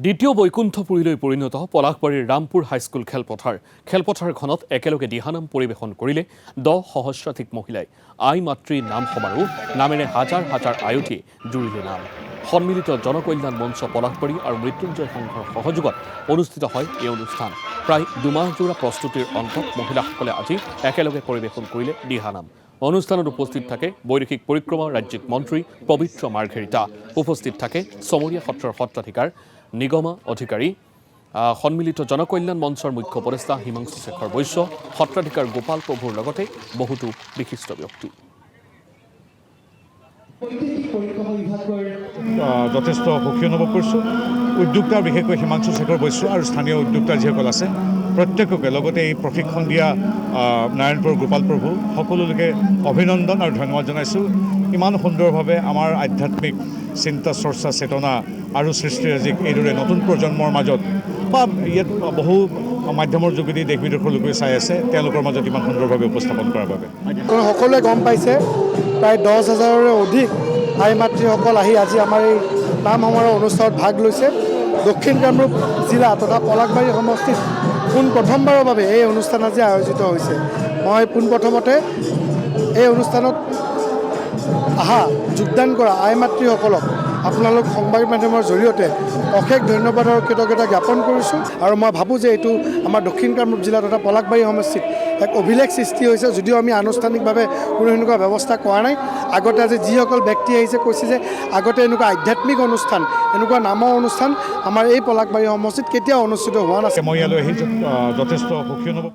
দ্বিতীয় বৈকুণ্ঠপুৰীলৈ পৰিণত পলাশবাৰীৰ ৰামপুৰ হাইস্কুল খেলপথাৰখনত একেলগে দিহানাম পৰিৱেশন কৰিলে 10 সহস্ৰাধিক মহিলাই আই মাতৃ নাম সমাৰোহ নামেৰে হাজাৰ হাজাৰ আয়তী জুৰিলে নাম। সন্মিলিত জনকল্যাণ মঞ্চ পলাশবাৰী আৰু মৃত্যুঞ্জয় সংঘৰ সহযোগত অনুষ্ঠিত হয় এই অনুষ্ঠান। প্ৰায় দুমাহজোৰা প্ৰস্তুতিৰ অন্তত মহিলাসকলে আজি একেলগে পৰিৱেশন কৰিলে দিহানাম। অনুষ্ঠানত উপস্থিত থাকে বৈদেশিক পৰিক্ৰমা ৰাজ্যিক মন্ত্ৰী পবিত্ৰ মাৰ্ঘেৰিটা, উপস্থিত থাকে চমৰীয়া সত্ৰৰ সত্ৰাধিকাৰ নিগমা অধিকাৰী, সন্মিলিত জনকল্যাণ মঞ্চৰ মুখ্য উপদেষ্টা হিমাংশু শেখৰ বৈশ্য, সত্ৰাধিকাৰ গোপাল প্ৰভুৰ লগতে বহুতো বিশিষ্ট ব্যক্তি। যথেষ্ট সুখী অনুভৱ কৰিছোঁ। উদ্যোক্তা বিশেষকৈ হিমাংশু শেখৰ বৈশ্য আৰু স্থানীয় উদ্যোক্তা যিসকল আছে প্ৰত্যেককে লগতে এই প্ৰশিক্ষণ দিয়া নাৰায়ণপুৰ গোপাল প্ৰভু সকলোকে অভিনন্দন আৰু ধন্যবাদ জনাইছোঁ। ইমান সুন্দৰভাৱে আমাৰ আধ্যাত্মিক চিন্তা চৰ্চা চেতনা আৰু সৃষ্টিৰাজিক এইদৰে নতুন প্ৰজন্মৰ মাজত বা ইয়াত বহু মাধ্যমৰ যোগেদি দেশ বিদেশৰ লোকে চাই আছে, তেওঁলোকৰ মাজত ইমান সুন্দৰভাৱে উপস্থাপন কৰাৰ বাবে সকলোৱে গম পাইছে। প্ৰায় 10,000ৰো অধিক আই মাতৃসকল আহি আজি আমাৰ এই নাম সমাৰোহ অনুষ্ঠানত ভাগ লৈছে। দক্ষিণ কামৰূপ জিলা তথা পলাশবাৰী সমষ্টিত পোনপ্ৰথমবাৰৰ বাবে এই অনুষ্ঠান আজি আয়োজিত হৈছে। মই পোনপ্ৰথমতে এই অনুষ্ঠানত যোগদান কৰা আই মাতৃসকলক আপোনালোক সংবাদ মাধ্যমৰ জৰিয়তে অশেষ ধন্যবাদ আৰু কৃতজ্ঞতা জ্ঞাপন কৰিছোঁ। আৰু মই ভাবোঁ যে এইটো আমাৰ দক্ষিণ কামৰূপ জিলা তথা পলাশবাৰী সমষ্টিত এক অভিলেখ সৃষ্টি হৈছে, যদিও আমি আনুষ্ঠানিকভাৱে কোনো এনেকুৱা ব্যৱস্থা কৰা নাই। আগতে আজি যিসকল ব্যক্তি আহিছে কৈছে যে আগতে এনেকুৱা আধ্যাত্মিক অনুষ্ঠান, এনেকুৱা নামৰ অনুষ্ঠান আমাৰ এই পলাশবাৰী সমষ্টিত কেতিয়াও অনুষ্ঠিত হোৱা নাছিল। মই ইয়ালৈ আহি যথেষ্ট সুখী অনুভৱ